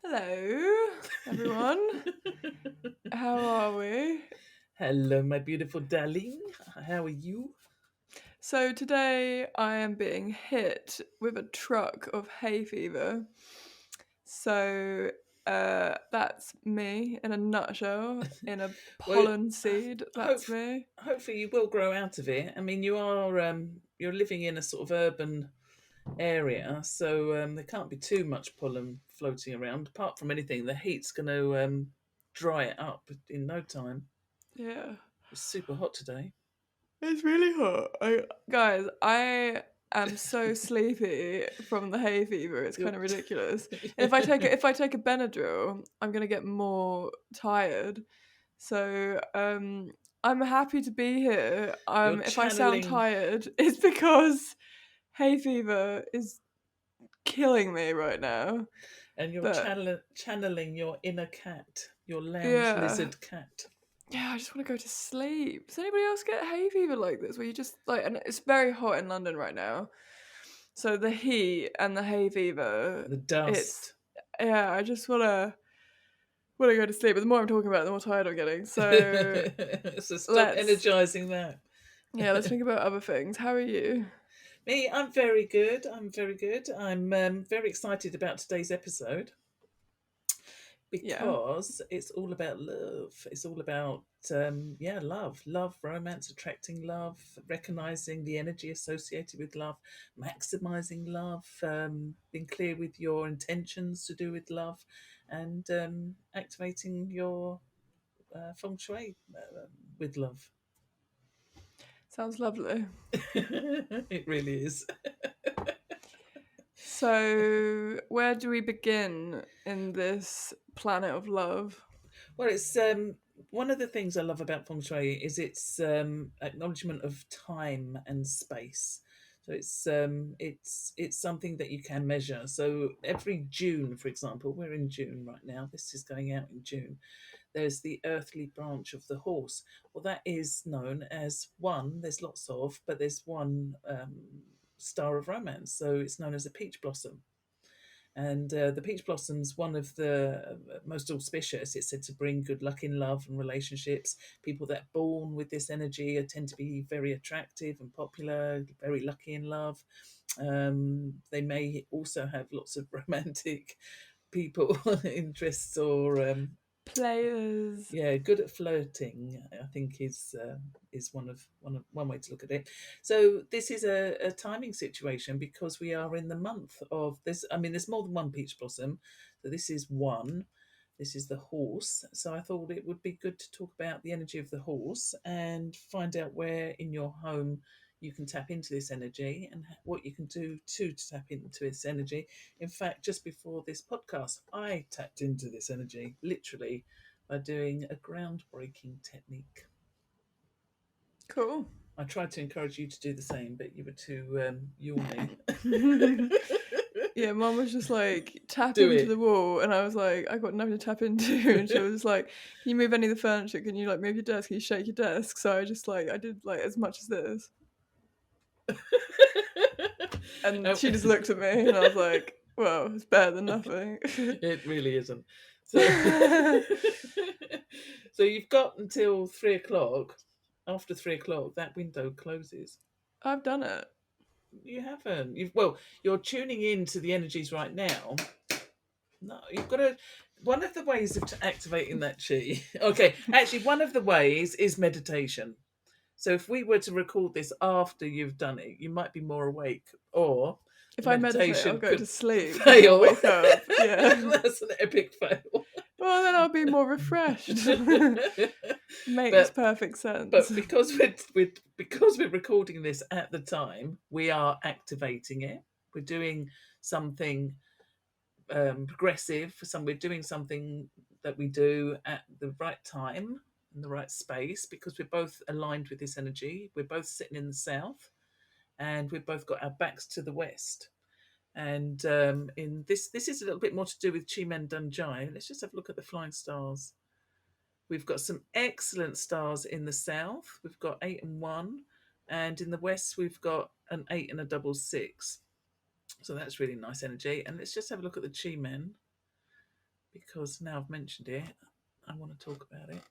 Hello, everyone. How are we? Hello, my beautiful darling. How are you? So, today I am being hit with a truck of hay fever. So, that's me in a nutshell, in a Well, pollen seed. hope, That's me. hopefully you will grow out of it. I mean, you're living in a sort of urban area, so there can't be too much pollen floating around. Apart from anything, the heat's going to dry it up in no time. Yeah. It's super hot today. It's really hot. Guys, I am so sleepy from the hay fever. It's kind You're- of ridiculous. And if I take a Benadryl, I'm gonna get more tired. So I'm happy to be here. you're If I sound channeling tired, it's because hay fever is killing me right now. and you're But channeling your inner cat, your lounge yeah, lizard cat. yeah, I just want to go to sleep. Does anybody else get hay fever like this, where you just like, and it's very hot in London right now, so the heat and the hay fever, The it's dust. yeah, I just wanna go to sleep. But the more I'm talking about it, the more tired I'm getting. So So stop let's energizing that. yeah, let's think about other things. How are you? Me, I'm very good. I'm very good. I'm very excited about today's episode Yeah, because it's all about love. It's all about love, romance, attracting love, recognizing the energy associated with love, maximizing love, being clear with your intentions to do with love, and activating your feng shui with love. sounds lovely. It really is. So, where do we begin in this planet of love? Well, it's one of the things I love about feng shui is its acknowledgement of time and space. So it's something that you can measure. So every June, for example, we're in June right now. This is going out in June. There's the earthly branch of the horse. Well, that is known as one. There's lots of, but there's one star of romance. So it's known as a peach blossom. And the peach blossom's one of the most auspicious. It's said to bring good luck in love and relationships. People that are born with this energy tend to be very attractive and popular, very lucky in love. They may also have lots of romantic people interests or Players. yeah, good at flirting. I think is one way to look at it. So this is a timing situation because we are in the month of this. I mean, there's more than one peach blossom, so this is one. This is the horse. So I thought it would be good to talk about the energy of the horse and find out where in your home you can tap into this energy and what you can do to tap into this energy. In fact, just before this podcast, I tapped into this energy literally by doing a groundbreaking technique. Cool. I tried to encourage you to do the same, but you were too yawny. Yeah, mum was just like, tap Do into it. the wall. And I was like, I got nothing to tap into. And she was like, can you move any of the furniture? Can you like move your desk? Can you shake your desk? So I did like as much as this. And Um, she just looked at me and I was like, well, it's better than nothing. it really isn't. So, so you've got until 3 o'clock. After 3 o'clock, that window closes. I've done it. You haven't. You're tuning in to the energies right now. No, you've got to. One of the ways of activating that chi. Okay, actually, one of the ways is meditation. So if we were to record this after you've done it, you might be more awake, or If the I meditate, I'll meditation go to could sleep and then I'll fail. wake up. Yeah. That's an epic fail. Well, then I'll be more refreshed. Makes but perfect sense. but because we're recording this at the time, we are activating it. We're doing something progressive. We're doing something that we do at the right time in the right space because we're both aligned with this energy. We're both sitting in the south, and we've both got our backs to the west. And in this is a little bit more to do with Chimen Dunjai. Let's just have a look at the flying stars. We've got some excellent stars in the south. We've got 8 and 1, and in the west we've got an 8 and a double 6. So that's really nice energy. And let's just have a look at the Chi Men. because now I've mentioned it, I want to talk about it.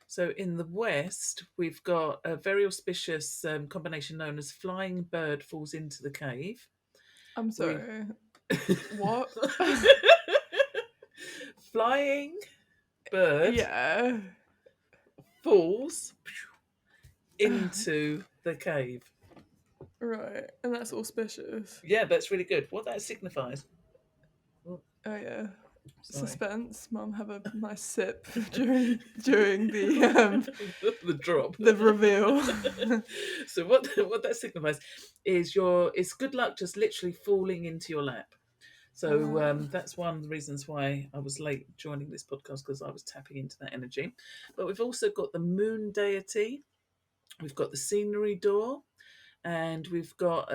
So in the West, we've got a very auspicious combination known as flying bird falls into the cave. I'm We sorry. What? flying bird Yeah. falls into the cave. Right. And that's auspicious. Yeah, that's really good. What that signifies. Oh, Oh yeah. sorry. Suspense. Mum, have a nice sip during The drop. the reveal. So what that signifies is it's good luck just literally falling into your lap. So that's one of the reasons why I was late joining this podcast, because I was tapping into that energy. But we've also got the moon deity, we've got the scenery door, and we've got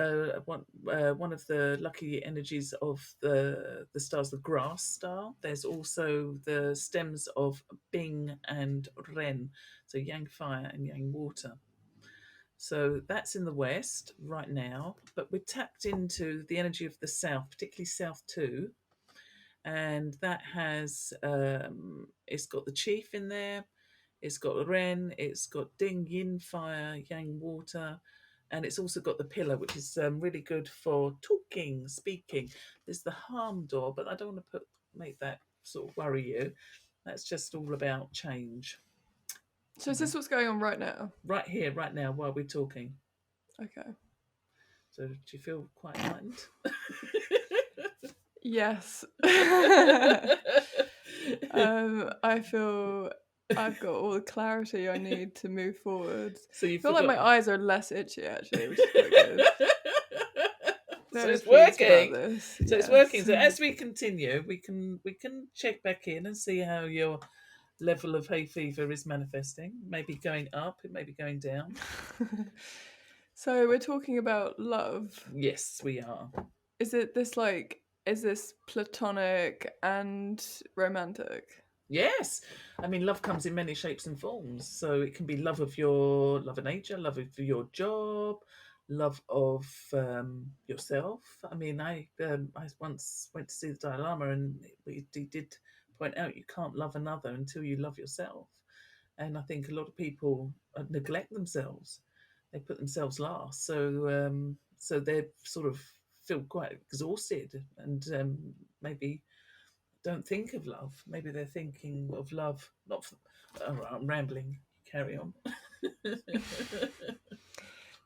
one of the lucky energies of the stars, the grass star. There's also the stems of Bing and Ren, so Yang fire and Yang water. So that's in the west right now, but we're tapped into the energy of the south, particularly south two, and that has it's got the chief in there, it's got the Ren, it's got Ding yin fire, Yang water, and it's also got the pillar, which is really good for talking, speaking. There's the harm door, but I don't want to make that sort of worry you. That's just all about change. So is this what's going on right now? Right here, right now, while we're talking. Okay. So do you feel quite enlightened? Yes. I feel I've got all the clarity I need to move forward. So I you feel like forgot. my eyes are less itchy actually, which is quite good. So Very it's pleased about working. this. So it's working. Yes. So as we continue, we can check back in and see how your level of hay fever is manifesting. Maybe going up, it may be going down. So we're talking about love. Yes, we are. Is this platonic and romantic? Yes, I mean love comes in many shapes and forms. So it can be love of nature, love of your job, love of yourself. I mean, I once went to see the Dalai Lama, and he did point out you can't love another until you love yourself. And I think a lot of people neglect themselves; they put themselves last. So they sort of feel quite exhausted, and maybe don't think of love. Maybe they're thinking of love, not. All right, I'm rambling. Carry on.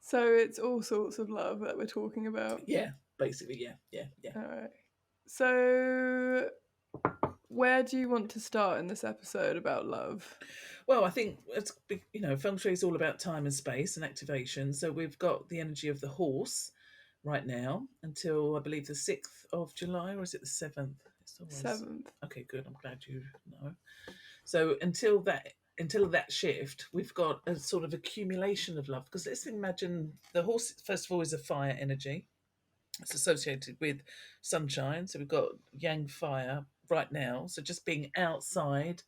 So it's all sorts of love that we're talking about. Yeah, basically, yeah. All right. So where do you want to start in this episode about love? Well, I think Feng Shui is all about time and space and activation. So we've got the energy of the horse right now until I believe the 6th of July, or is it the 7th? It's always 7th. okay. Good. I'm glad you know. So until that shift, we've got a sort of accumulation of love. Because let's imagine the horse, first of all, is a fire energy. It's associated with sunshine. So we've got yang fire right now. So just being outside,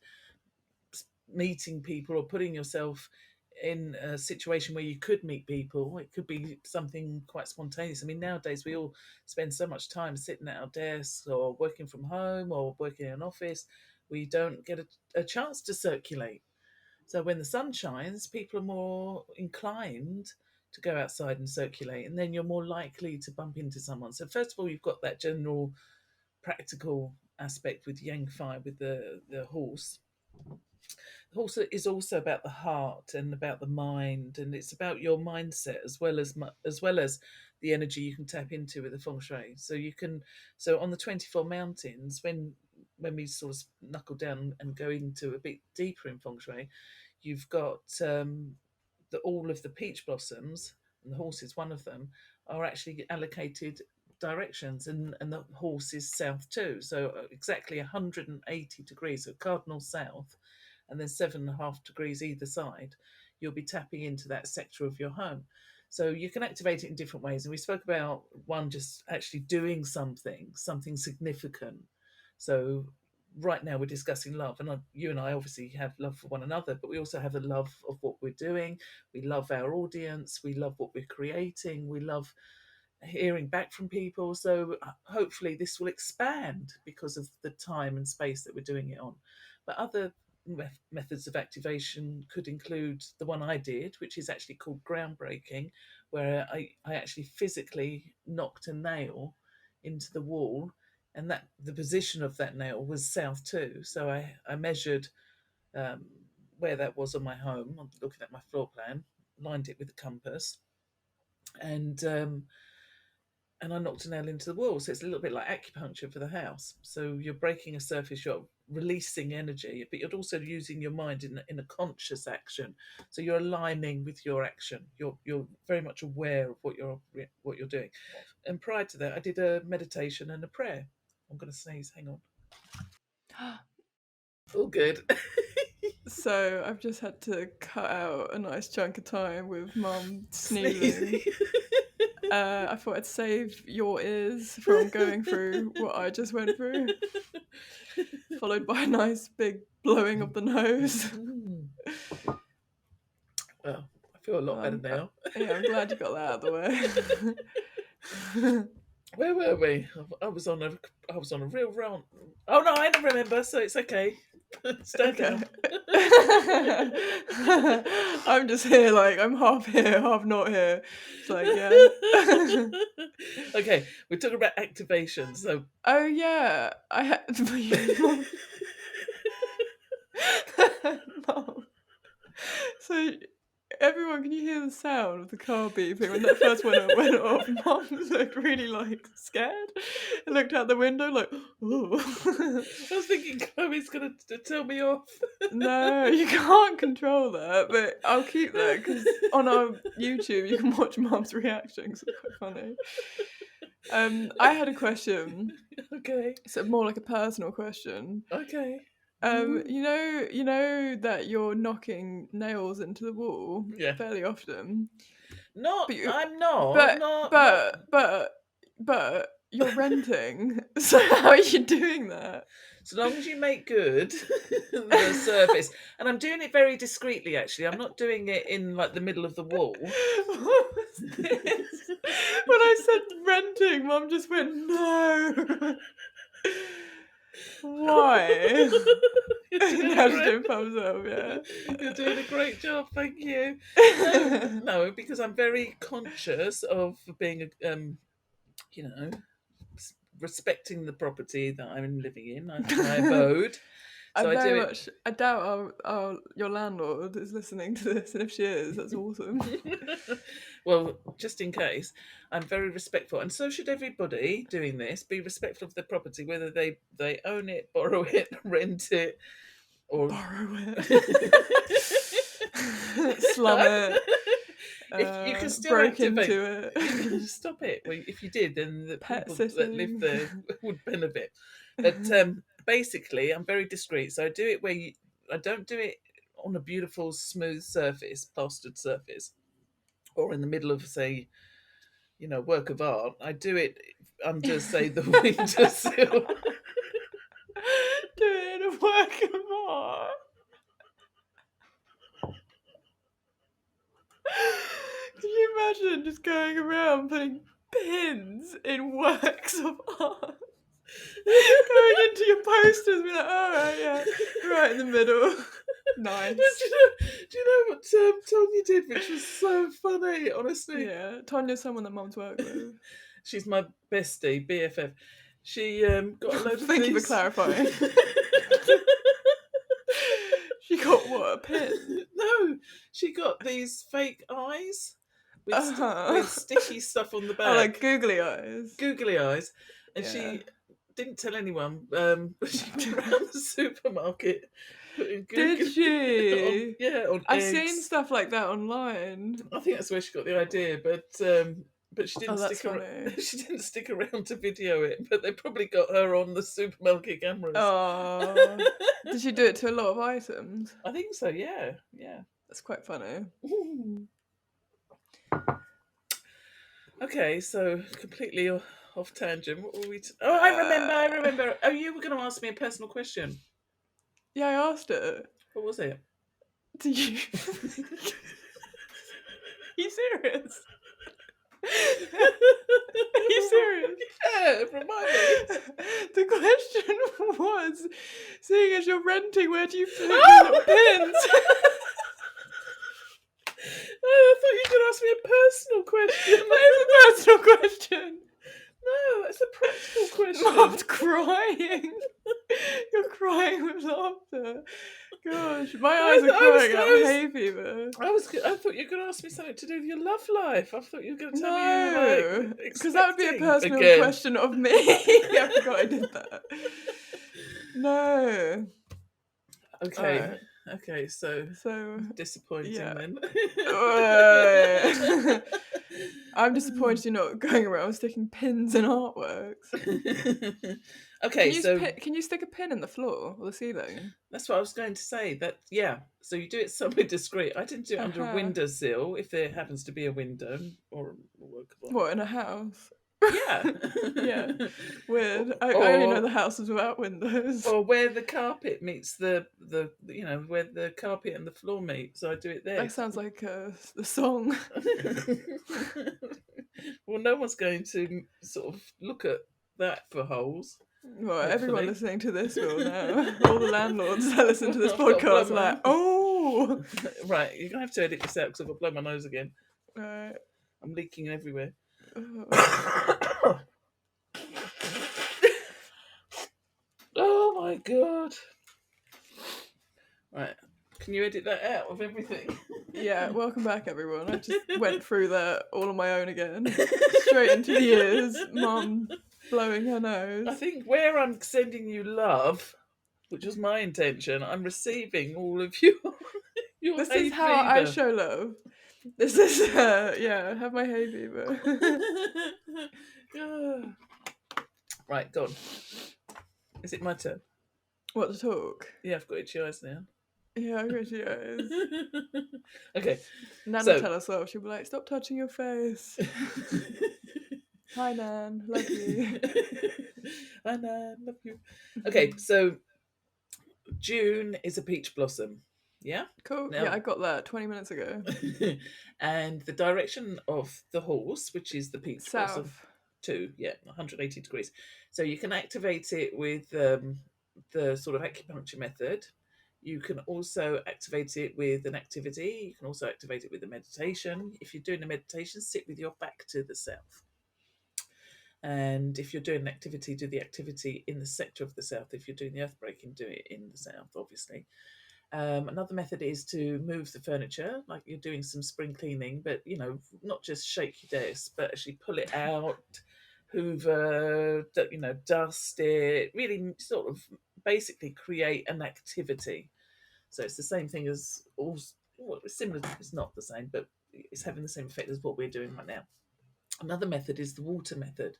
meeting people, or putting yourself in a situation where you could meet people. It could be something quite spontaneous. I mean, nowadays we all spend so much time sitting at our desks or working from home or working in an office. We don't get a chance to circulate. So when the sun shines, people are more inclined to go outside and circulate, and then you're more likely to bump into someone. So first of all, you've got that general practical aspect with yang fire, with the horse. The horse is also about the heart and about the mind, and it's about your mindset as well as the energy you can tap into with the feng shui. So on the 24 mountains, when we sort of knuckle down and go into a bit deeper in feng shui, you've got all of the peach blossoms, and the horse is one of them, are actually allocated directions, and the horse is south too. So exactly 180 degrees, so cardinal south, and then 7.5 degrees either side. You'll be tapping into that sector of your home. So you can activate it in different ways. And we spoke about one, just actually doing something significant. So right now we're discussing love, and you and I obviously have love for one another, but we also have a love of what we're doing. We love our audience. We love what we're creating. We love hearing back from people. So hopefully this will expand because of the time and space that we're doing it on. But other methods of activation could include the one I did, which is actually called groundbreaking, where I actually physically knocked a nail into the wall, and that the position of that nail was south too. So I measured um, where that was on my home. I'm looking at my floor plan, lined it with a compass, and I knocked a nail into the wall. So it's a little bit like acupuncture for the house. So you're breaking a surface, you're releasing energy, but you're also using your mind in a conscious action. So you're aligning with your action. You're very much aware of what you're doing. And prior to that, I did a meditation and a prayer. I'm going to sneeze. Hang on. All good. So I've just had to cut out a nice chunk of time with Mum sneezing. Sneezing. I thought I'd save your ears from going through what I just went through, followed by a nice big blowing of the nose. Well, I feel a lot better now. Yeah, I'm glad you got that out of the way. Where were we? I was on a real rant. Oh no, I don't remember, so it's okay. Stand Okay. down. I'm just here, like, I'm half here, half not here. It's like, yeah. Okay, we're talking about activation. So Oh, yeah. I had. Mum. So, everyone, can you hear the sound of the car beeping? When that first one went off, Mum looked really, like, scared. And looked out the window, like, ooh. I was thinking Chloe's gonna tell me off. No, you can't control that, but I'll keep that because on our YouTube you can watch Mum's reactions. It's quite funny. I had a question. Okay. So more like a personal question. Okay. You know that you're knocking nails into the wall Yeah. fairly often, Not. but you, I'm not. but Not. Not. but but but you're renting. So how are you doing that? So long as you make good the surface, and I'm doing it very discreetly. Actually, I'm not doing it in like the middle of the wall. What was this? When I said renting, Mum just went, no. Why? You're doing Now she's great. doing thumbs up, yeah. You're doing a great job. Thank you. No, because I'm very conscious of being, you know, respecting the property that I'm living in, my abode. I So I do very it. much, I doubt your landlord is listening to this, and if she is, that's awesome. Well, just in case, I'm very respectful, and so should everybody doing this. Be respectful of their property, whether they own it, borrow it, rent it, or Borrow it. Slum it. if you can still Broke activate, into it. stop it. Well, if you did, then the Pet people that live sitting. there would benefit. But basically, I'm very discreet, so I do it I don't do it on a beautiful, smooth surface, plastered surface, or in the middle of, say, work of art. I do it under, say, the windowsill. Doing a work of art. Can you imagine just going around putting pins in works of art? Going into your posters, be like, all right, yeah, right in the middle. Nice. Do you know what Tonya did, which was so funny, honestly? Yeah, Tanya's someone that Mum's worked with. She's my bestie, BFF. She got a load of Thank you for these. clarifying. She got what, a pin? No, she got these fake eyes with, Uh-huh. with sticky stuff on the back. Oh, like googly eyes. Googly eyes. And Yeah. she didn't tell anyone. She went around the supermarket putting googly Did she? on I've eggs. seen stuff like that online. I think that's where she got the idea, but she didn't that's stick around. funny. She didn't stick around to video it, but they probably got her on the supermarket cameras. Oh, did she do it to a lot of items? I think so. Yeah. That's quite funny. Okay, so completely off tangent. What were we? I remember. Oh, you were going to ask me a personal question. Yeah, I asked it. What was it? Do you? Are you serious? Are you serious? Yeah, remind me. The question was, seeing as you're renting, where do you put your little pins? Oh, I thought you were going to ask me a personal question. That is a personal question. No, that's a practical question. Mom's crying. You're crying with laughter. Gosh, my eyes are crying out hay fever. I thought you were going to ask me something to do with your love life. I thought you were going to tell me you were No, like because that would be a expecting personal again. question of me. I forgot I did that. No. Okay. Alright. Okay, so disappointing yeah. then. I'm disappointed you're not going around sticking pins in artworks. Okay, Can you stick a pin in the floor or the ceiling? that's what I was going to say. That so you do it somewhere discreet. I didn't do it under a windowsill if there happens to be a window or a workable. What, in a house? Yeah. Yeah. Weird. I only know the houses without windows. Or where the carpet meets the where the carpet and the floor meet. So I do it there. That sounds like the song. Well, no one's going to sort of look at that for holes. Well, hopefully. Everyone listening to this will now. All the landlords that listen to this podcast are like, oh! Right, you're going to have to edit this out because I've got to blow my nose again. Right. I'm leaking everywhere. Oh my god. Right. Can you edit that out of everything? Yeah, welcome back everyone. I just went through that all on my own again. Straight into the ears. Mum blowing her nose. I think where I'm sending you love, which was my intention, I'm receiving all of your This hay is how fever. I show love. This is, have my hay fever. Right, go on. Is it my turn? What, to talk? Yeah, I've got itchy eyes now. Yeah, I guess she is. Okay. Nan will tell us off. She'll be like, stop touching your face. Hi, Nan. Love you. Hi, Nan. Love you. Okay, so June is a peach blossom. Yeah? Cool. Yeah, I got that 20 minutes ago. And the direction of the horse, which is the peach blossom, 180 degrees. So you can activate it with the sort of acupuncture method. You can also activate it with an activity. You can also activate it with a meditation. If you're doing a meditation, sit with your back to the south. And if you're doing an activity, do the activity in the sector of the south. If you're doing the earth breaking, do it in the south, obviously. Another method is to move the furniture, like you're doing some spring cleaning, but not just shake your desk, but actually pull it out, hoover, dust it, really sort of basically create an activity. So it's the same thing as it's similar. It's not the same, but it's having the same effect as what we're doing right now. Another method is the water method,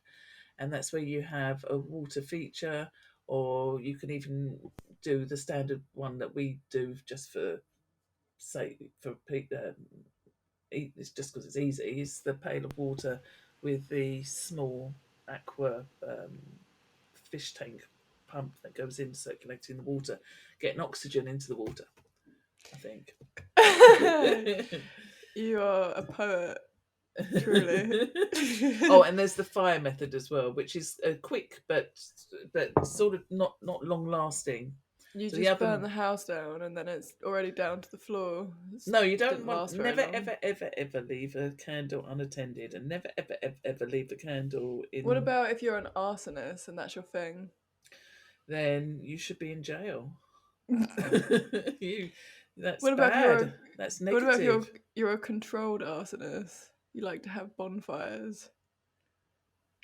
and that's where you have a water feature, or you can even do the standard one that we do just for it's just because it's easy. It's the pail of water with the small aqua fish tank pump that goes in circulating the water, getting oxygen into the water, I think. You are a poet, truly. Oh, and there's the fire method as well, which is quick but sort of not long lasting. You just burn the house down and then it's already down to the floor. No, you don't want. Never, ever leave a candle unattended, and never, ever leave the candle in. What about if you're an arsonist and that's your thing? Then you should be in jail. That's what about bad. That's negative. What about if you're a controlled arsonist? You like to have bonfires.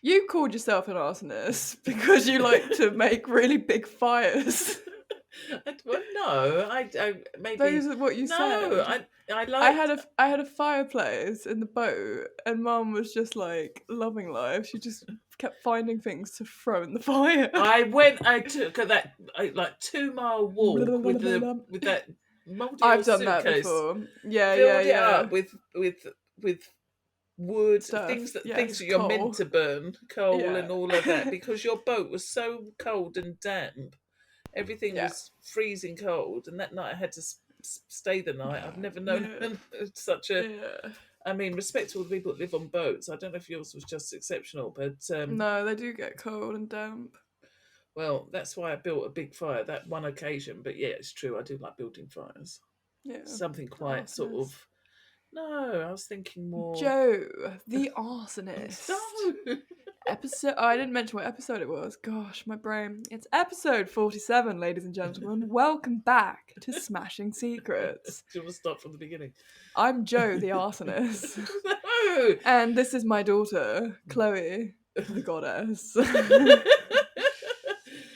You called yourself an arsonist because you like to make really big fires. Well, no, I maybe those are what you said. No, I had a fireplace in the boat, and Mum was just like loving life. She just kept finding things to throw in the fire. I took that 2-mile walk with that moldy I've done suitcase, that before. Yeah, filled it up with wood, stuff. things that you're coal. meant to burn, coal and all of that, because your boat was so cold and damp. Everything was freezing cold, and that night I had to stay the night. I've never known such a I mean, respect to all the people that live on boats. I don't know if yours was just exceptional, but No, they do get cold and damp. well, that's why I built a big fire that one occasion. But yeah, it's true. I do like building fires. Yeah, Something the quite sort arsonist. of. No, I was thinking more. Joe, the arsonist. No. Episode. Oh, I didn't mention what episode it was. Gosh, my brain. It's episode 47, ladies and gentlemen. Welcome back to Smashing Secrets. Do you want to start from the beginning? I'm Joe, the arsonist. No. And this is my daughter, Chloe, the goddess.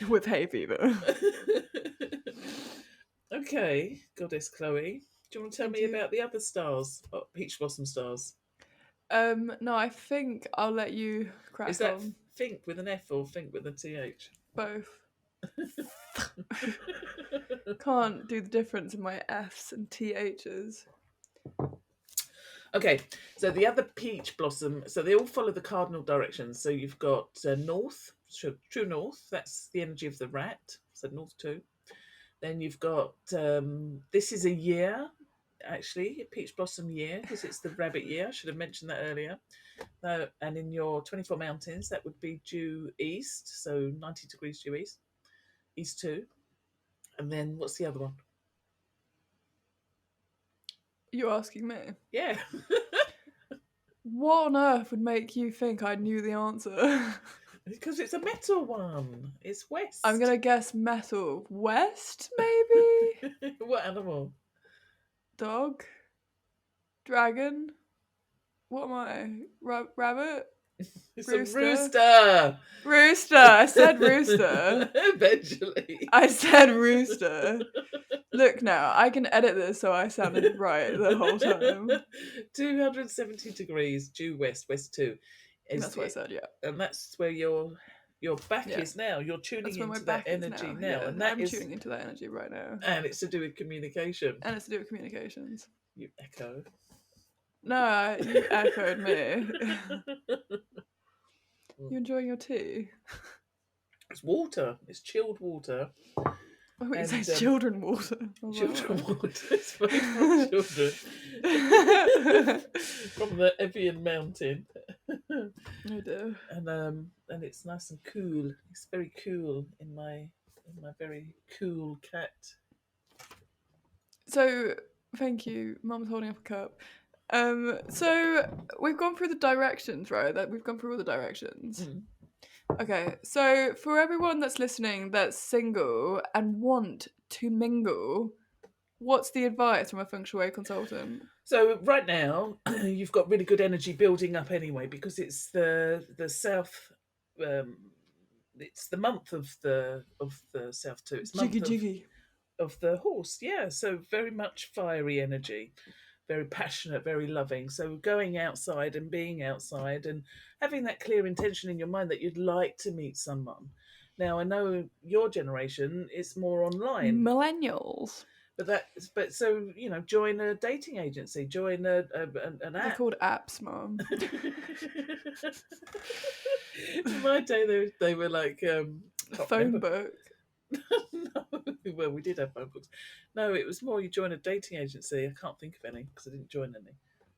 With hay fever. Okay, Goddess Chloe. Do you want to tell Thank me you. about the other stars? Oh, peach blossom stars. No, I think I'll let you Is crack that on. think with an F or think with a TH? Both. Can't do the difference in my F's and TH's. Okay, so the other peach blossom, so they all follow the cardinal directions. So you've got north, true north, that's the energy of the rat, so north 2. Then you've got, this is a year, actually, a peach blossom year, because it's the rabbit year. I should have mentioned that earlier. And in your 24 mountains, that would be due east, so 90 degrees due east, east 2. And then what's the other one? You're asking me? Yeah. What on earth would make you think I knew the answer? Because it's a metal one. It's west. I'm gonna guess metal. West, maybe? What animal? Dog? Dragon? What am I? Rabbit? It's Rooster? a rooster. Rooster! I said rooster. Eventually. I said rooster. Look now, I can edit this so I sounded right the whole time. 270 degrees due west, west 2. That's what I said, yeah. And that's where your back Yeah. is now. You're tuning That's where my into that back is energy now. now. Yeah, And that I'm is, tuning into that energy right now. and it's to do with communication. And it's to do with communications. You echo. No, you echoed me. You enjoying your tea? It's water. It's chilled water. I thought you And, said children water. I was like, Children "Oh." water. It's made from children. From the Evian mountain. Oh dear. And it's nice and cool. It's very cool in my very cool cat. So, thank you. Mum's holding up a cup. So we've gone through the directions, right? That we've gone through all the directions. Mm. Okay, so for everyone that's listening that's single and want to mingle, what's the advice from a Feng Shui consultant? So right now you've got really good energy building up anyway, because it's the south. It's the month of the south too. It's month Jiggy. of the horse. Yeah, so very much fiery energy, very passionate, very loving. So going outside and being outside and having that clear intention in your mind that you'd like to meet someone. Now I know your generation is more online, Millennials. but so join a dating agency, join an They're app. called apps, Mum. In my day, they were like Phone book. No, well, we did have phone books. No, it was more you join a dating agency. I can't think of any because I didn't join any.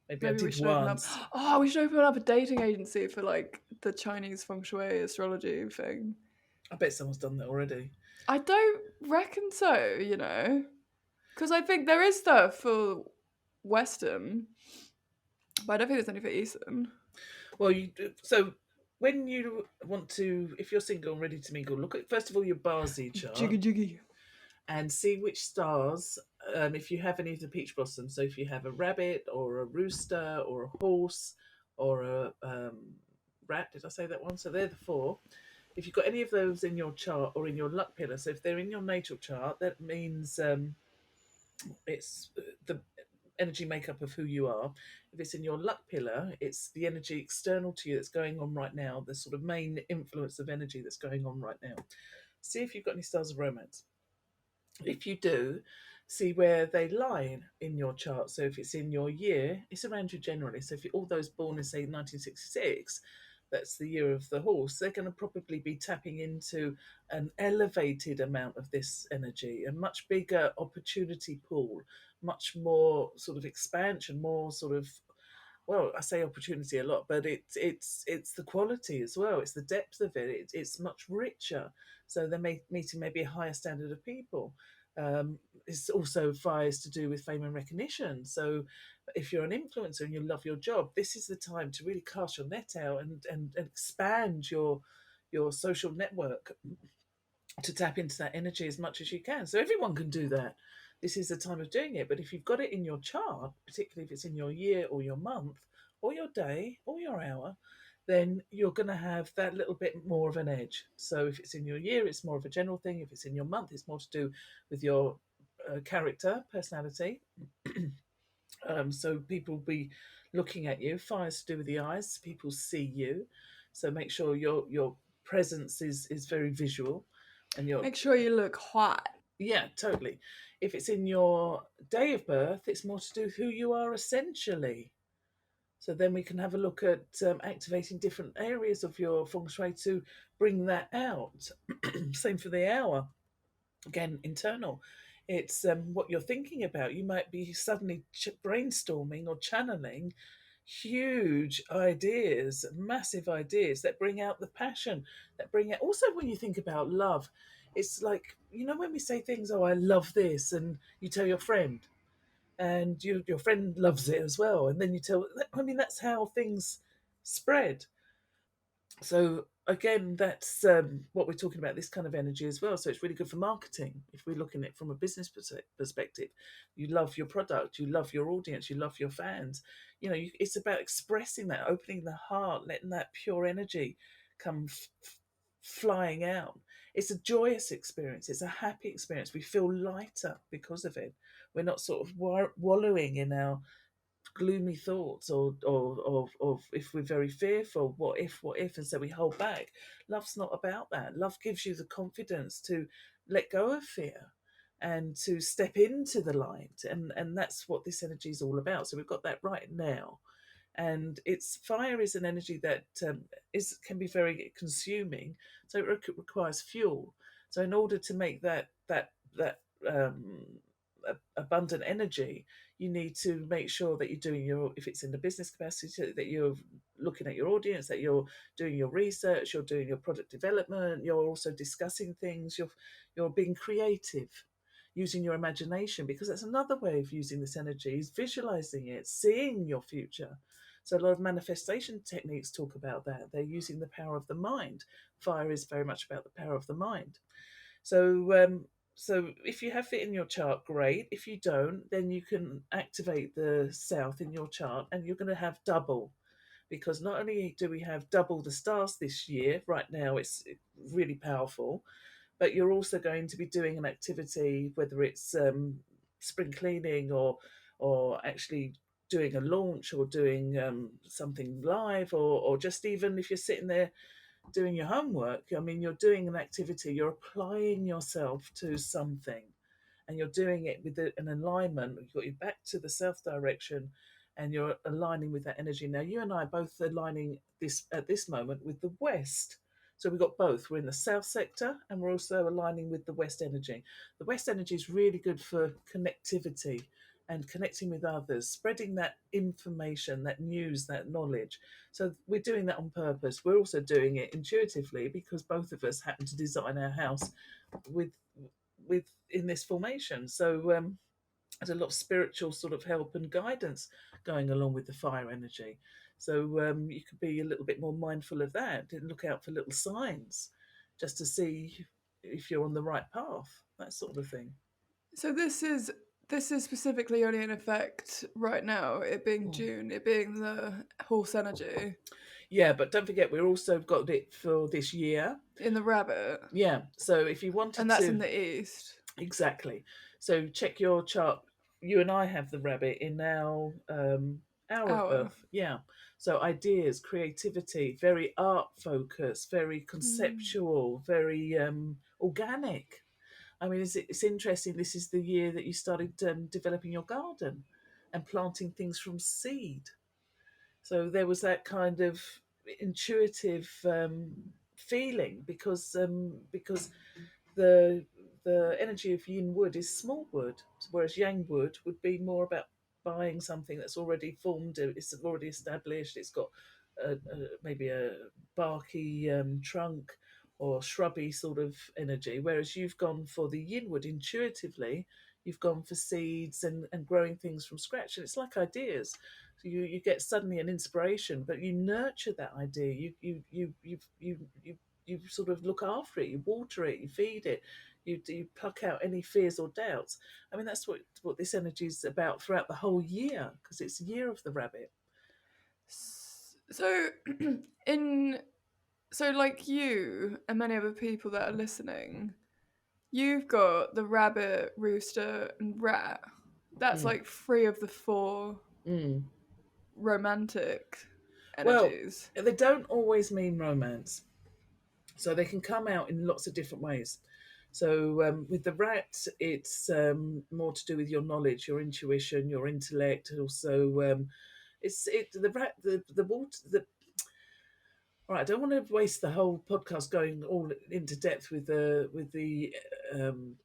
Maybe I Maybe we did should open up. once. Oh, we should open up a dating agency for like the Chinese Feng Shui astrology thing. I bet someone's done that already. I don't reckon so, because I think there is stuff for Western, but I don't think there's any for Eastern. Well, so when you want to, if you're single and ready to mingle, look at first of all your Barzi chart Jiggy. and see which stars. If you have any of the peach blossoms, so if you have a rabbit or a rooster or a horse or a rat, did I say that one? So they're the 4. If you've got any of those in your chart or in your luck pillar, so if they're in your natal chart, that means it's the energy makeup of who you are. If it's in your luck pillar, it's the energy external to you that's going on right now, the sort of main influence of energy that's going on right now. See if you've got any stars of romance. If you do, see where they lie in your chart. So if it's in your year, it's around you generally. So if you're all those born in, say, 1966, that's the year of the horse, they're going to probably be tapping into an elevated amount of this energy, a much bigger opportunity pool, much more sort of expansion, more sort of well, I say opportunity a lot, but it's the quality as well. It's the depth of it. It's much richer. So they're meeting maybe a higher standard of people. It's also fires to do with fame and recognition. So if you're an influencer and you love your job, this is the time to really cast your net out and expand your social network to tap into that energy as much as you can. So everyone can do that. This is the time of doing it. But if you've got it in your chart, particularly if it's in your year or your month or your day or your hour, then you're going to have that little bit more of an edge. So if it's in your year, it's more of a general thing. If it's in your month, it's more to do with your character, personality. So people will be looking at you. Fire's to do with the eyes. People see you. So make sure your presence is very visual, and your Make sure you look hot. yeah, totally. If it's in your day of birth, it's more to do with who you are essentially. So then we can have a look at activating different areas of your feng shui to bring that out. Same for the hour. Again, internal. It's what you're thinking about. You might be suddenly brainstorming or channeling huge ideas, massive ideas that bring out the passion, that bring out. Also, when you think about love, it's like, when we say things, oh, I love this, and you tell your friend, and your friend loves it as well. And then you tell, I mean, that's how things spread. So again, that's what we're talking about, this kind of energy as well. So it's really good for marketing. If we're looking at it from a business perspective, you love your product, you love your audience, you love your fans. It's about expressing that, opening the heart, letting that pure energy come flying out. It's a joyous experience. It's a happy experience. We feel lighter because of it. We're not sort of wallowing in our gloomy thoughts, or if we're very fearful, what if, and so we hold back. Love's not about that. Love gives you the confidence to let go of fear and to step into the light, and that's what this energy is all about. So we've got that right now. And it's fire is an energy that is can be very consuming, so it requires fuel. So in order to make that abundant energy, you need to make sure that you're doing your, if it's in the business capacity, that you're looking at your audience, that you're doing your research, you're doing your product development, you're also discussing things, you're being creative, using your imagination, because that's another way of using this energy, is visualizing it, seeing your future. So a lot of manifestation techniques talk about that. They're using the power of the mind. Fire is very much about the power of the mind. So if you have it in your chart, great. If you don't, then you can activate the south in your chart, and you're going to have double. Because not only do we have double the stars this year, right now it's really powerful, but you're also going to be doing an activity, whether it's spring cleaning, or actually doing a launch, or doing something live, or just even if you're sitting there doing your homework. I mean, you're doing an activity, you're applying yourself to something, and you're doing it with an alignment. You've got your back to the south direction, and you're aligning with that energy. Now, you and I are both aligning this at this moment with the west. So we've got both. We're in the south sector, and we're also aligning with the west energy. The west energy is really good for connectivity and connecting with others, spreading that information, that news, that knowledge. So we're doing that on purpose. We're also doing it intuitively, because both of us happen to design our house with in this formation. So there's a lot of spiritual sort of help and guidance going along with the fire energy. So you could be a little bit more mindful of that and look out for little signs, just to see if you're on the right path, that sort of thing. So this is specifically only in effect right now, it being Mm. June, it being the horse energy Yeah, but don't forget, we've also got it for this year. in the rabbit, Yeah, so if you and wanted that's in to, the east. exactly. So check your chart. You and I have the rabbit in our hour of Hour. birth. Yeah. So ideas, creativity, very art focused, very Mm. conceptual, very organic. I mean, it's interesting. This is the year that you started developing your garden and planting things from seed. So there was that kind of intuitive feeling, because the energy of yin wood is small wood, whereas yang wood would be more about buying something that's already formed, it's already established, it's got maybe a barky trunk or shrubby sort of energy, whereas you've gone for the yinward intuitively. You've gone for seeds and growing things from scratch, and it's like ideas. So you get suddenly an inspiration, but you nurture that idea. You sort of look after it. You water it. You feed it. You pluck out any fears or doubts. I mean, that's what this energy is about throughout the whole year, because it's the year of the rabbit. So, in so like you and many other people that are listening, you've got the rabbit, rooster, and rat. That's Mm, like three of the four mm. romantic Well, energies. they don't always mean romance. So they can come out in lots of different ways. So with the rat, it's more to do with your knowledge, your intuition, your intellect. Also, the rat, the water, the all right. I don't want to waste the whole podcast going all into depth with the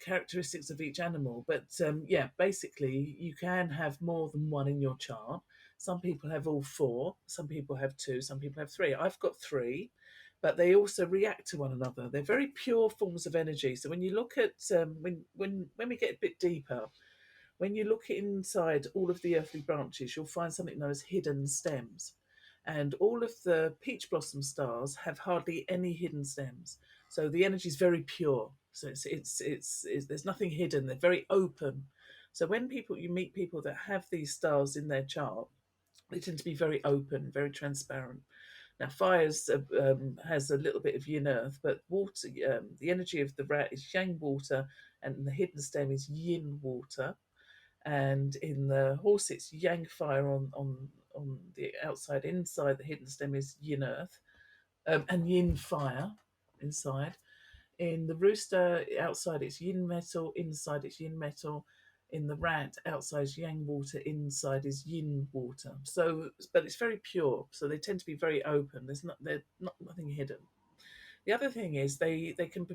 characteristics of each animal, but yeah, basically, you can have more than one in your chart. Some people have all four. Some people have two. Some people have three. I've got three, but they also react to one another. They're very pure forms of energy. So when you look at when we get a bit deeper, when you look inside all of the earthly branches, you'll find something known as hidden stems. And all of the peach blossom stars have hardly any hidden stems. So the energy is very pure. So it's there's nothing hidden. They're very open. So when you meet people that have these stars in their chart, they tend to be very open, very transparent. Now, fires has a little bit of yin earth, but water, the energy of the rat is yang water, and the hidden stem is yin water. And in the horse, it's yang fire on the outside. Inside, the hidden stem is yin earth, and yin fire inside. In the rooster, outside it's yin metal, inside it's yin metal. In the rat, outside is yang water, inside is yin water. So, but it's very pure. So they tend to be very open. They're not nothing hidden. The other thing is they can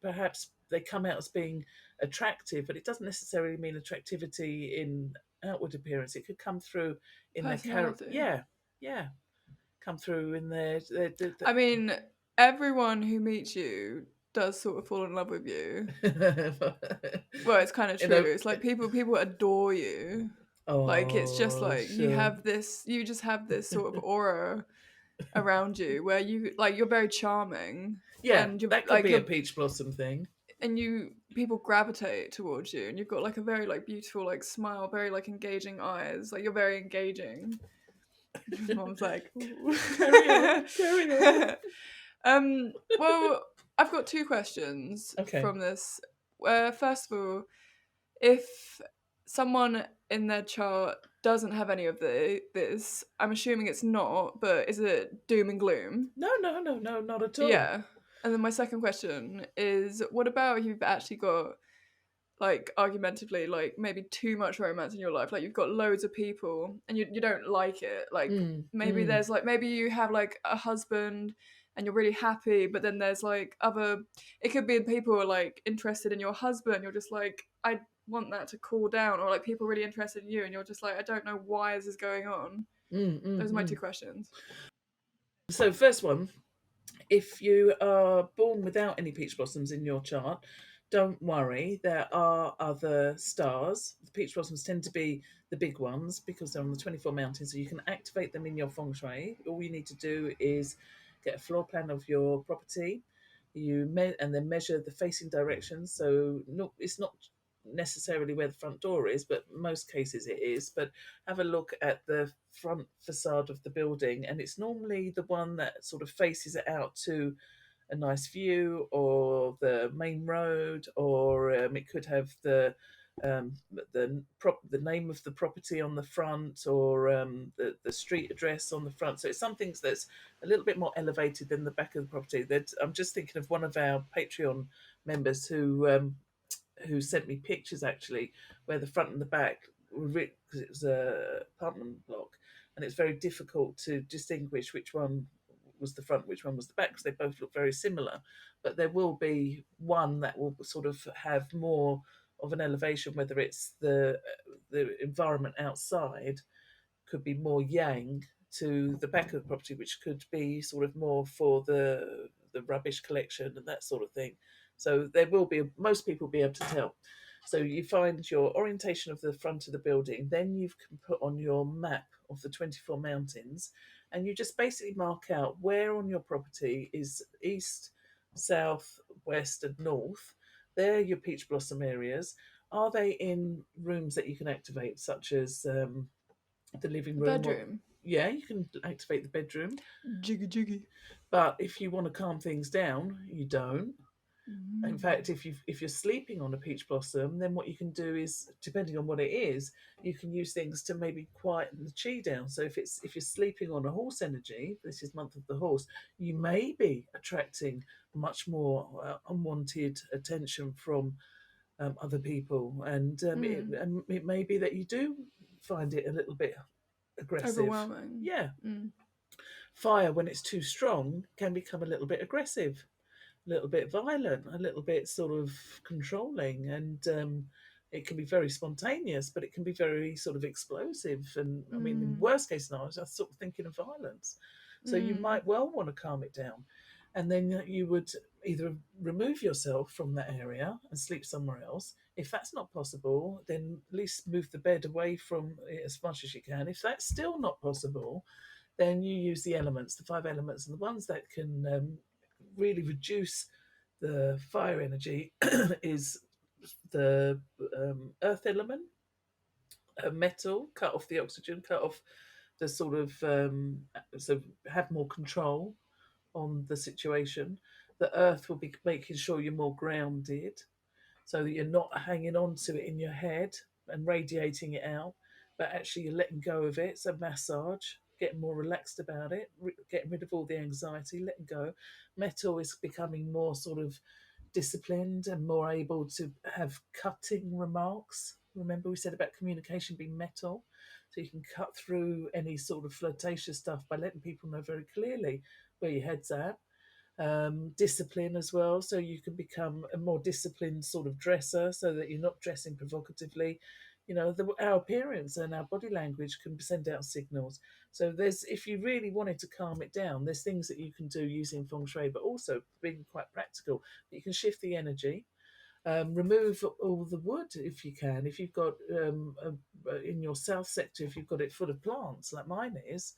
perhaps they come out as being attractive, but it doesn't necessarily mean attractivity in outward appearance. It could come through in their character. Personality. Yeah, yeah, come through in I mean, everyone who meets you does sort of fall in love with you. Well, it's kind of you true. know. It's like people adore you. Like it's just Oh, like sure. you just have this sort of aura around you where you're very charming Yeah, and you're that could like be a peach blossom thing. you people gravitate towards you and you've got like a very like beautiful like smile, very like engaging eyes. Like you're very engaging. Mom's like, ooh. Carry on, carry on. Well, I've got two questions Okay. from this. First of all, if someone in their chart doesn't have any of this, I'm assuming it's not, but is it doom and gloom? No, no, no, no, not at all. Yeah. And then my second question is what about if you've actually got like argumentatively like maybe too much romance in your life, like you've got loads of people and you don't like it, like Mm, maybe mm, there's like maybe you have like a husband and you're really happy, but then there's like other, it could be people who are like interested in your husband, you're just like I want that to cool down, or like people really interested in you and you're just like I don't know why this is going on. mm, mm, Those are my two mm. questions. So, first one, if you are born without any peach blossoms in your chart, don't worry. There are other stars. The peach blossoms tend to be the big ones because they're on the 24 mountains, so you can activate them in your feng shui. All you need to do is get a floor plan of your property. And then measure the facing directions. So no, it's not necessarily where the front door is, but most cases it is. But have a look at the front facade of the building, and it's normally the one that sort of faces it out to a nice view or the main road, or it could have um, the name of the property on the front, or the street address on the front. So it's something that's a little bit more elevated than the back of the property. That I'm just thinking of one of our Patreon members who sent me pictures actually where the front and the back were because it was a apartment block, and it's very difficult to distinguish which one was the front, which one was the back, because they both look very similar. But there will be one that will sort of have more of an elevation, whether it's the environment outside, could be more yang to the back of the property, which could be sort of more for the rubbish collection and that sort of thing. So there will be most people will be able to tell. So you find your orientation of the front of the building, then you can put on your map of the 24 mountains, and you just basically mark out where on your property is east, south, west, and north. They're your peach blossom areas. Are they in rooms that you can activate, such as the living room? Or Bedroom. yeah, you can activate the bedroom. Jiggy jiggy. But if you want to calm things down, you don't. In fact, Mm. if you're sleeping on a peach blossom, then what you can do is, depending on what it is, you can use things to maybe quieten the chi down. So if you're sleeping on a horse energy, this is month of the horse, you may be attracting much more unwanted attention from other people, Mm. and it may be that you do find it a little bit aggressive. Overwhelming. Yeah, Mm. fire when it's too strong can become a little bit aggressive, a little bit violent, a little bit sort of controlling, and it can be very spontaneous, but it can be very sort of explosive. And I mean, in Mm. worst case scenarios, I was sort of thinking of violence. So you Mm. might well want to calm it down, and then you would either remove yourself from that area and sleep somewhere else. If that's not possible, then at least move the bed away from it as much as you can. If that's still not possible, then you use the elements, the five elements, and the ones that can really reduce the fire energy is the earth element, metal, cut off the oxygen, cut off the sort of so have more control on the situation. The earth will be making sure you're more grounded, so that you're not hanging on to it in your head and radiating it out, but actually you're letting go of it. So massage, getting more relaxed about it, getting rid of all the anxiety, letting go. Metal is becoming more sort of disciplined and more able to have cutting remarks. Remember, we said about communication being metal, so you can cut through any sort of flirtatious stuff by letting people know very clearly where your head's at. Discipline as well, so you can become a more disciplined sort of dresser, so that you're not dressing provocatively. Our appearance and our body language can send out signals. So there's, if you really wanted to calm it down, there's things that you can do using feng shui, but also being quite practical. You can shift the energy, remove all the wood if you can. If you've got in your south sector, if you've got it full of plants like mine is,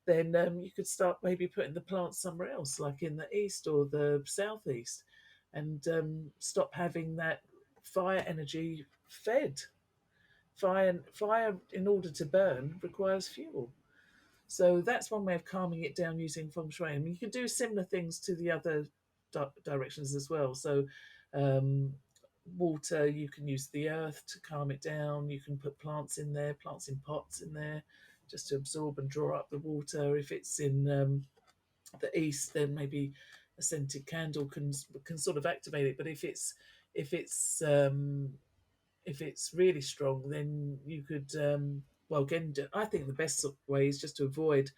then you could start maybe putting the plants somewhere else, like in the east or the southeast, and stop having that fire energy fed. Fire, in order to burn, requires fuel. So that's one way of calming it down using feng shui. I mean, you can do similar things to the other directions as well. So, um, water, you can use the earth to calm it down. You can put plants in there, plants in pots in there, just to absorb and draw up the water. If it's in the east, then maybe a scented candle can sort of activate it. But if it's if it's really strong, then you could well, again, I think the best way is just to avoid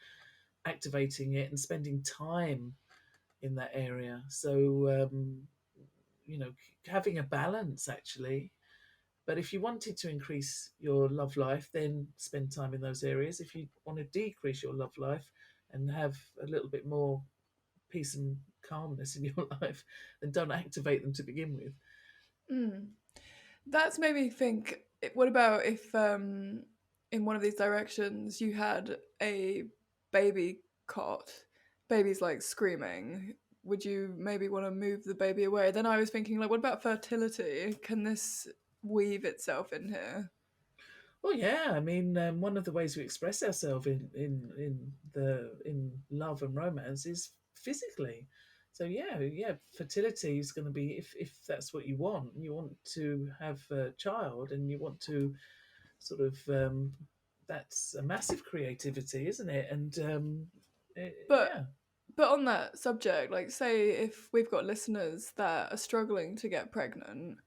activating it and spending time in that area. So having a balance actually. But if you wanted to increase your love life, then spend time in those areas. If you want to decrease your love life and have a little bit more peace and calmness in your life, then don't activate them to begin with. Mm. That's made me think. What about if, in one of these directions, you had a baby cot, baby's like screaming? Would you maybe want to move the baby away? Then I was thinking, like, what about fertility? Can this weave itself in here? Well, yeah. I mean, one of the ways we express ourselves in love and romance is physically. So yeah, fertility is going to be, if that's what you want. You want to have a child, and you want to sort of that's a massive creativity, isn't it? And But yeah, but on that subject, like, say if we've got listeners that are struggling to get pregnant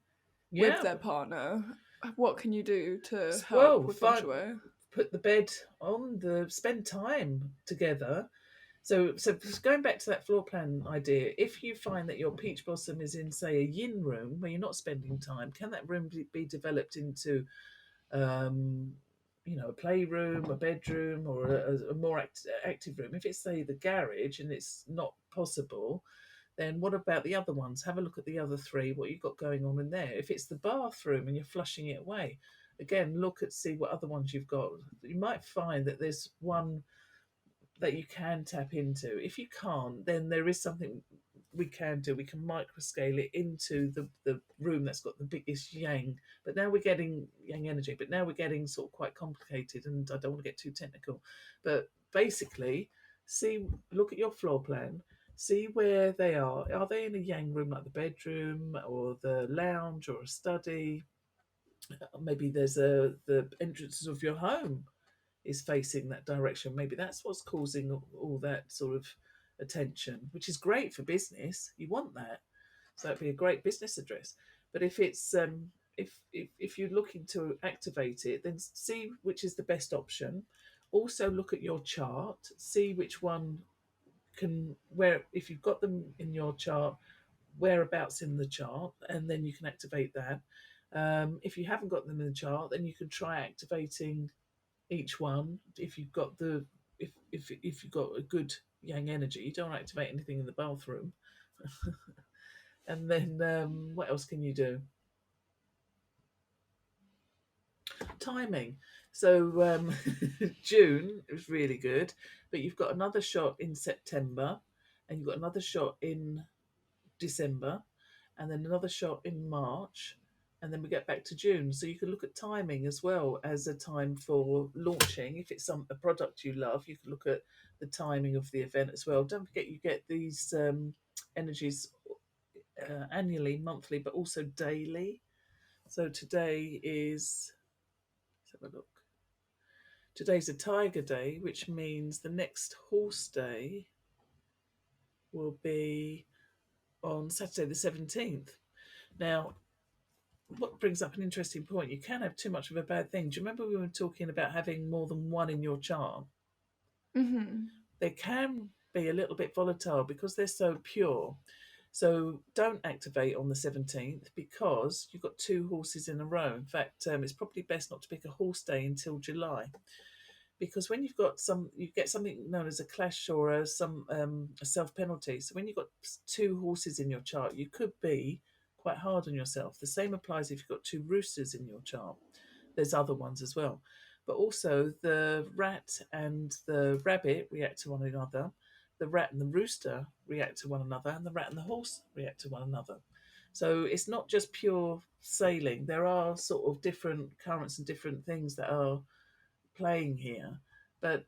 with yeah. their partner, what can you do to help Well, with feng fun. shui? Put the bed on the. Spend time together. So going back to that floor plan idea, if you find that your peach blossom is in, say, a yin room where you're not spending time, can that room be developed into, um, a playroom, a bedroom, or a more active room? If it's, say, the garage and it's not possible, then what about the other ones? Have a look at the other three, what you've got going on in there. If it's the bathroom and you're flushing it away, again, look at see what other ones you've got. You might find that there's one that you can tap into. If you can't, then there is something we can do. We can microscale it into the room that's got the biggest yang. But now we're getting yang energy, but now we're getting sort of quite complicated, and I don't want to get too technical. But basically, look at your floor plan, see where they are. Are they in a yang room like the bedroom or the lounge or a study? Maybe there's the entrances of your home is facing that direction. Maybe that's what's causing all that sort of attention, which is great for business. You want that, so that'd be a great business address. But if it's if you're looking to activate it, then see which is the best option. Also, look at your chart, see which one can where if you've got them in your chart, whereabouts in the chart, and then you can activate that. If you haven't got them in the chart, then you can try activating each one. If you've got the if you've got a good yang energy, you don't activate anything in the bathroom. And then what else can you do? Timing. So June was really good, but you've got another shot in September, and you've got another shot in December, and then another shot in March, and then we get back to June. So you can look at timing as well as a time for launching. If it's a product you love, you can look at the timing of the event as well. Don't forget you get these energies annually, monthly, but also daily. So today is, let's have a look. Today's a Tiger Day, which means the next Horse Day will be on Saturday the 17th. Now, what brings up an interesting point. You can have too much of a bad thing. Do you remember we were talking about having more than one in your chart? Mhm. They can be a little bit volatile because they're so pure. So don't activate on the 17th because you've got two horses in a row. In fact, it's probably best not to pick a horse day until July, because when you've got you get something known as a clash or a self penalty. So when you've got two horses in your chart, you could be quite hard on yourself. The same applies if you've got two roosters in your chart. There's other ones as well, but also the rat and the rabbit react to one another. The rat and the rooster react to one another, and the rat and the horse react to one another. So it's not just pure sailing. There are sort of different currents and different things that are playing here. But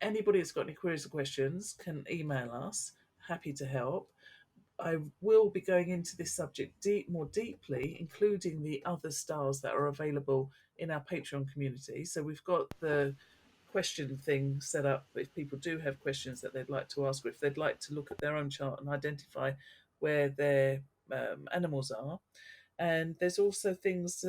anybody that's got any queries or questions can email us. Happy to help. I will be going into this subject more deeply, including the other stars that are available in our Patreon community. So we've got the question thing set up if people do have questions that they'd like to ask, or if they'd like to look at their own chart and identify where their animals are. And there's also things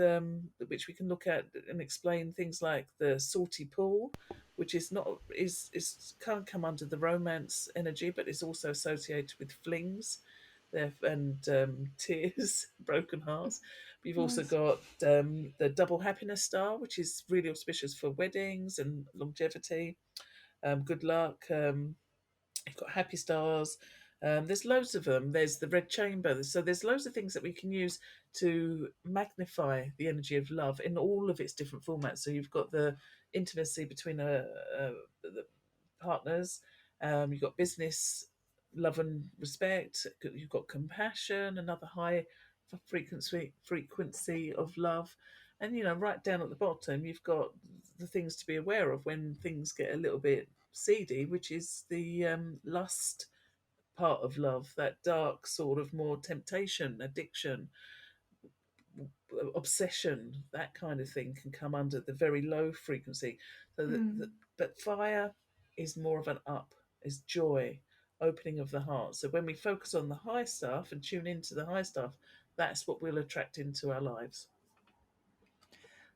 which we can look at and explain, things like the salty pool, which is not is can't come under the romance energy, but is also associated with flings there and tears, broken hearts. But you've also Nice. got the double happiness star, which is really auspicious for weddings and longevity, good luck. You've got happy stars. There's loads of them. There's the red chamber. So there's loads of things that we can use to magnify the energy of love in all of its different formats. So you've got the intimacy between the partners. You've got business, love and respect. You've got compassion, another high frequency of love. And right down at the bottom, you've got the things to be aware of when things get a little bit seedy, which is the lust part of love, that dark sort of more temptation, addiction, obsession, that kind of thing can come under the very low frequency. So Mm. but fire is more of an up, is joy, opening of the heart. So when we focus on the high stuff and tune into the high stuff, that's what we'll attract into our lives.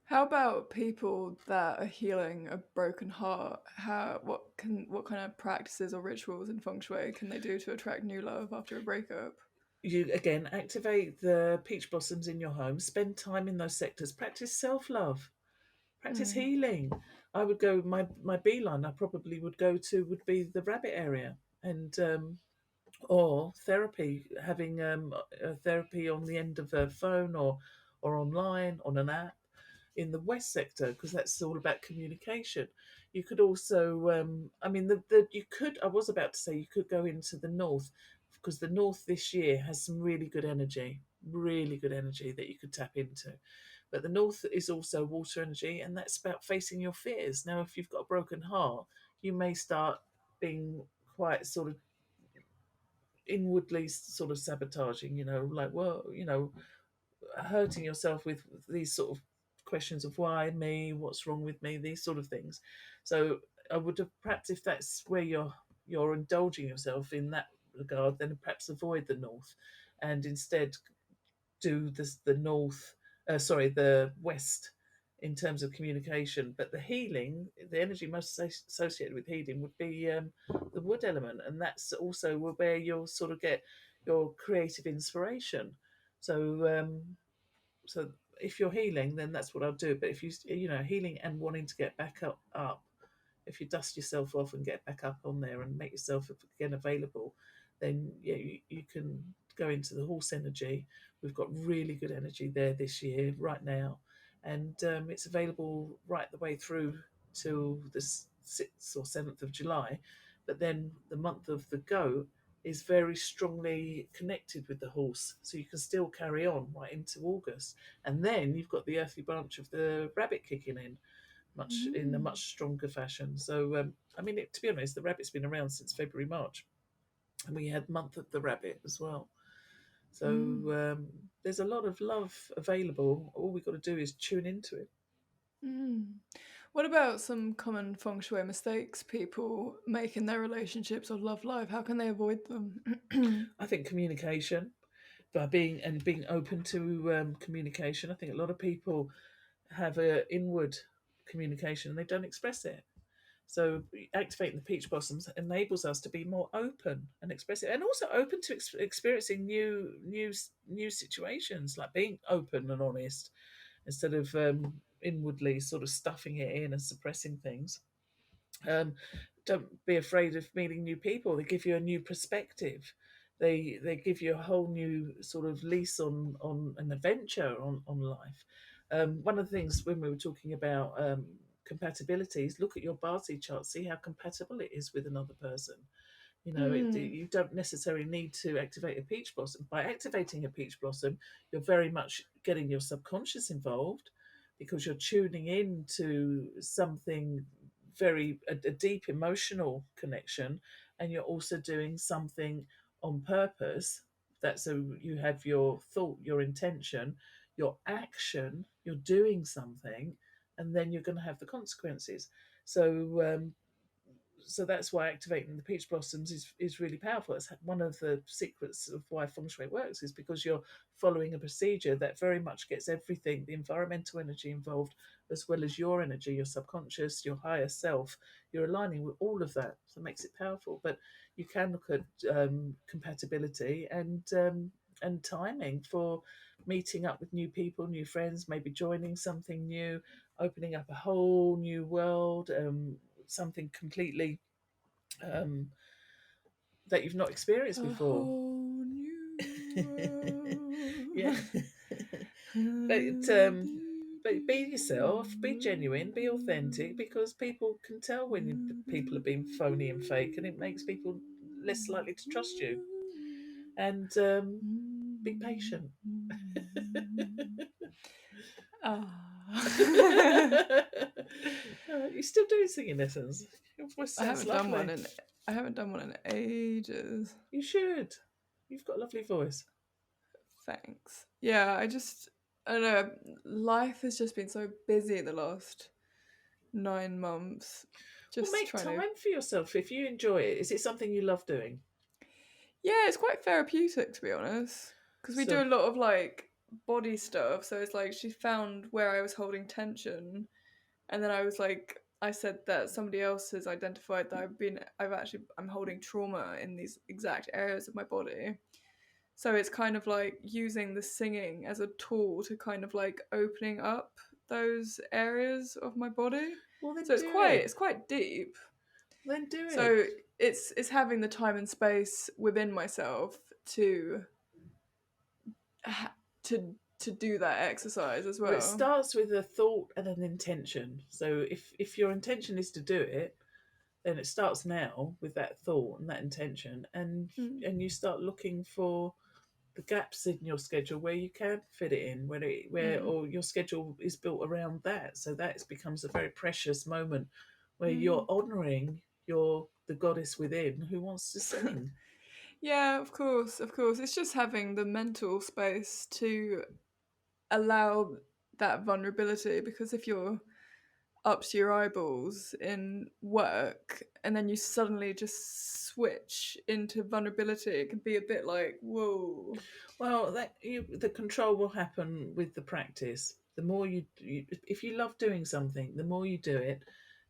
How about people that are healing a broken heart? What kind of practices or rituals in feng shui can they do to attract new love after a breakup? You again activate the peach blossoms in your home, spend time in those sectors, practice self-love, practice Mm. healing. I would go my beeline I probably would go to would be the rabbit area, and or therapy, having a therapy on the end of a phone or online on an app in the west sector, because that's all about communication. You could also I mean the you could I was about to say you could go into the north, because the north this year has some really good energy that you could tap into. But the north is also water energy, and that's about facing your fears. Now if you've got a broken heart, you may start being quite sort of inwardly sort of sabotaging, like, well, hurting yourself with these sort of questions of why me, what's wrong with me, these sort of things. So I would have, perhaps if that's where you're indulging yourself in that regard, then perhaps avoid the north and instead do this the north, the west, in terms of communication. But the healing, the energy most associated with healing would be the wood element, and that's also where you'll sort of get your creative inspiration. So so if you're healing, then that's what I'll do. But if healing and wanting to get back up, if you dust yourself off and get back up on there and make yourself again available, then yeah, you can go into the horse energy. We've got really good energy there this year, right now, and it's available right the way through till the 6th or 7th of July. But then the month of the goat is very strongly connected with the horse, so you can still carry on right into August, and then you've got the earthly branch of the rabbit kicking in a Mm. much stronger fashion. So, I mean, to be honest, the rabbit's been around since February, March, and we had month of the rabbit as well. So Mm. there's a lot of love available. All we've got to do is tune into it. Mm. What about some common feng shui mistakes people make in their relationships or love life? How can they avoid them? I think communication, by being open to communication. I think a lot of people have a inward communication and they don't express it. So activating the peach blossoms enables us to be more open and expressive, and also open to experiencing new situations, like being open and honest instead of inwardly sort of stuffing it in and suppressing things. Um, don't be afraid of meeting new people. They give you a new perspective. They give you a whole new sort of lease on an adventure on life. One of the things when we were talking about compatibilities, look at your Barty chart, see how compatible it is with another person. Mm. You don't necessarily need to activate a peach blossom. By activating a peach blossom, you're very much getting your subconscious involved, because you're tuning in to something a deep emotional connection, and you're also doing something on purpose. That's so you have your thought, your intention, your action, you're doing something, and then you're going to have the consequences. So that's why activating the peach blossoms is really powerful. It's one of the secrets of why feng shui works, is because you're following a procedure that very much gets everything, the environmental energy involved, as well as your energy, your subconscious, your higher self. You're aligning with all of that, so it makes it powerful. But you can look at compatibility and timing for meeting up with new people, new friends, maybe joining something new, opening up a whole new world, something completely um, that you've not experienced A before. whole new Yeah, world. but be yourself, be genuine, be authentic, because people can tell when people are being phony and fake, and it makes people less likely to trust you. And be patient. Ah. You're still doing singing lessons. Your voice I sounds haven't done one lovely. in I haven't done one in ages. You should. You've got a lovely voice. Thanks. Yeah, I don't know. Life has just been so busy the last 9 months. Well, Just make trying to. time for yourself if you enjoy it. Is it something you love doing? Yeah, it's quite therapeutic to be honest. Because we do So, a lot of like body stuff. So it's like she found where I was holding tension, and then I was like, I said that somebody else has identified that I'm holding trauma in these exact areas of my body. So it's kind of like using the singing as a tool to kind of like opening up those areas of my body. Well, then So do it. it's quite deep. Then do it. So it's having the time and space within myself to to do that exercise as Well, it well. starts with a thought and an intention. So if your intention is to do it, then it starts now with that thought and that intention, Mm. and you start looking for the gaps in your schedule where you can fit it in, where Mm. or your schedule is built around that. So that becomes a very precious moment where you're Mm. honouring your the goddess within who wants to sing. Yeah, of course, of course. It's just having the mental space to allow that vulnerability, because if you're up to your eyeballs in work and then you suddenly just switch into vulnerability, it can be a bit like, whoa. Well, the control will happen with the practice. The more if you love doing something, the more you do it,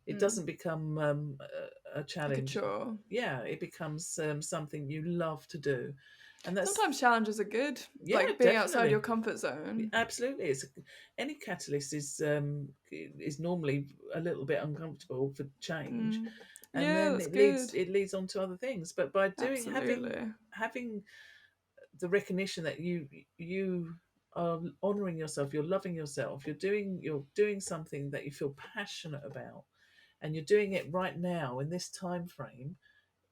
it Mm. doesn't become a Like a challenge. chore. Yeah, it becomes something you love to do, and that's Sometimes challenges are good, yeah, like being outside your definitely, comfort zone. absolutely. Any catalyst is normally a little bit uncomfortable for change, Mm. and Yeah, then that's good. it leads on to other things. But by doing Absolutely. having the recognition that you are honoring yourself, you're loving yourself, you're doing something that you feel passionate about, and you're doing it right now in this time frame,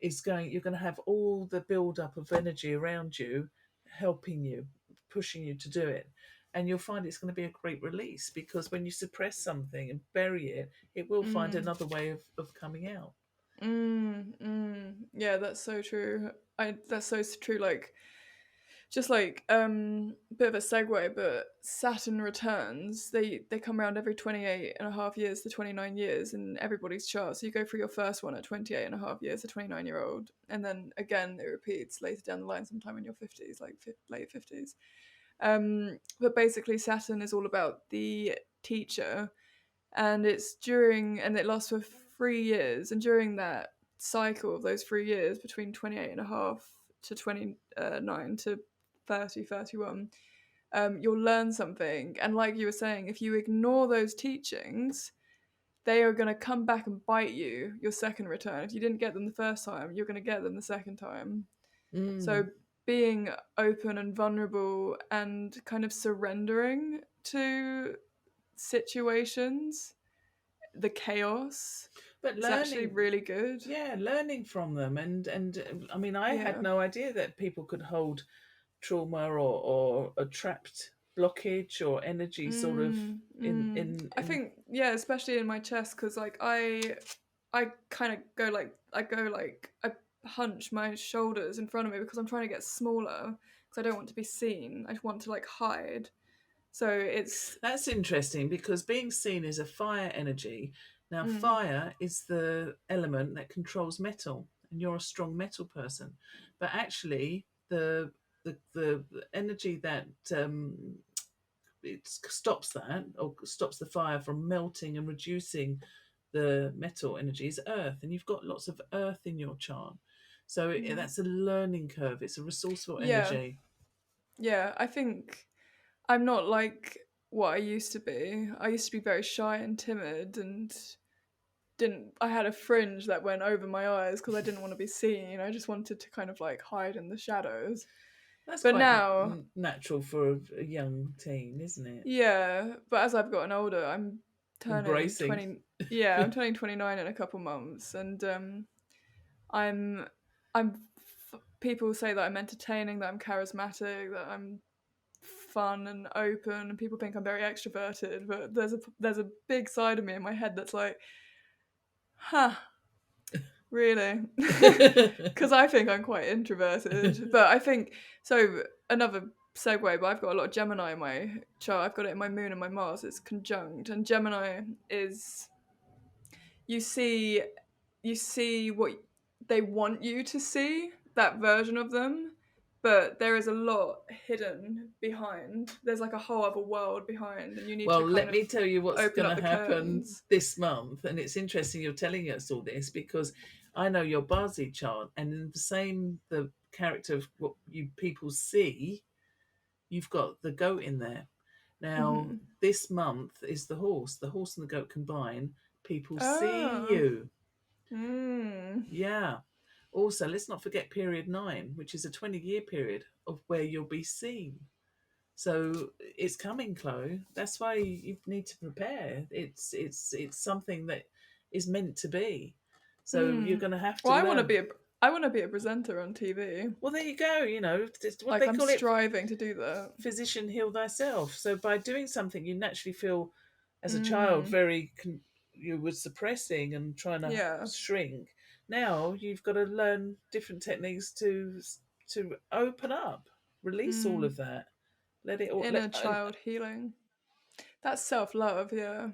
is going you're going to have all the build up of energy around you helping you, pushing you to do it, and you'll find it's going to be a great release, because when you suppress something and bury it, it will find Mm. another way of coming out. Mm. Mm. Yeah, that's so true. That's so true. Like, just like bit of a segue, but Saturn returns, they come around every 28 and a half years to 29 years in everybody's chart. So you go through your first one at 28 and a half years, a 29-year-old, and then again it repeats later down the line, sometime in your 50s, like late 50s. But basically Saturn is all about the teacher, and it lasts for 3 years, and during that cycle of those 3 years, between 28 and a half to 29 to 30, 31, you'll learn something. And like you were saying, if you ignore those teachings, they are going to come back and bite you your second return. If you didn't get them the first time, you're going to get them the second time. Mm. So being open and vulnerable and kind of surrendering to situations, the chaos, But is actually learning, really good. yeah, learning from them, and I mean, I had Yeah. no idea that people could hold trauma or a trapped blockage or energy sort of Mm, mm. I in think, yeah, especially in my chest, because like I kind of go like I hunch my shoulders in front of me because I'm trying to get smaller, because I don't want to be seen. I want to like hide. So it's That's interesting, because being seen is a fire energy. Now, mm, fire is the element that controls metal, and you're a strong metal person. But actually, the energy that it stops that, or stops the fire from melting and reducing the metal energy, is earth, and you've got lots of earth in your chart. So mm. that's a learning curve. It's a resourceful Yeah, energy. yeah. I think I'm not like what I used to be. I used to be very shy and timid, and didn't I had a fringe that went over my eyes because I didn't want to be seen. I just wanted to kind of like hide in the shadows. That's But quite now, natural for a young teen, isn't it? yeah, but as I've gotten older, I'm turning Embracing. 20. Yeah, I'm turning 29 in a couple months, and I'm I'm people say that I'm entertaining, that I'm charismatic, that I'm fun and open, and people think I'm very extroverted, but there's a big side of me in my head that's like, huh, really? Because I think I'm quite introverted. But I think, so another segue, but I've got a lot of Gemini in my chart. I've got it in my moon and my Mars. It's conjunct. And Gemini is, you see you see what they want you to see, that version of them. but there is a lot hidden behind. There's like a whole other world behind, and you need Well, to let kind of me tell you what's open going up to the happen curtains. this month. And it's interesting you're telling us all this because I know your Bazi chart, and in the same, the character of what you people see, you've got the goat in there. Now, Hmm. this month is the horse. The horse and the goat combine. People see Oh. you. Mm. Yeah. Also, let's not forget period 9, which is a 20-year period of where you'll be seen. So it's coming, Chloe. That's why you need to prepare. It's something that is meant to be. So you're Mm. going to have to Well, learn. I want to be a presenter on TV. Well, there you go. It's what Like they I'm call it, striving to do that. physician heal thyself. So by doing something you naturally feel as a child Mm. very you were suppressing and trying to Yeah. shrink. Now you've got to learn different techniques to open up, release all Mm. of that, let it all Inner child healing. That's self-love, yeah.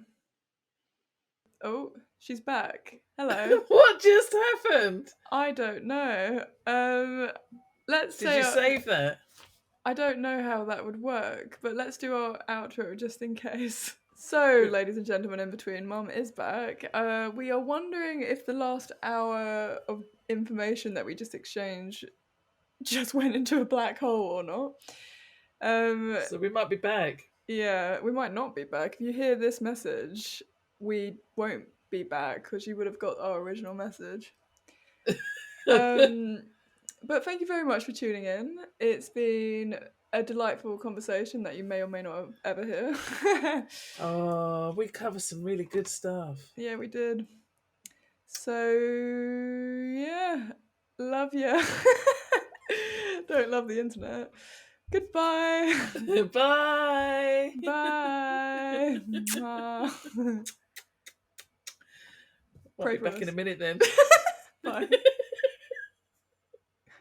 Oh, she's back. Hello. What just happened? I don't know. Let's Did say you save that? I don't know how that would work, but let's do our outro just in case. So, ladies and gentlemen, in between, Mum is back. We are wondering if the last hour of information that we just exchanged just went into a black hole or not. Um, So we might be back. yeah, we might not be back. If you hear this message, we won't be back because you would have got our original message. Um, but thank you very much for tuning in. It's been a delightful conversation that you may or may not ever hear. Oh, we cover some really good stuff. Yeah, we did. So, yeah, love ya. Don't love the internet. Goodbye. Bye. Bye. Mwah. I'll Pray be for back in a us. minute then. Bye.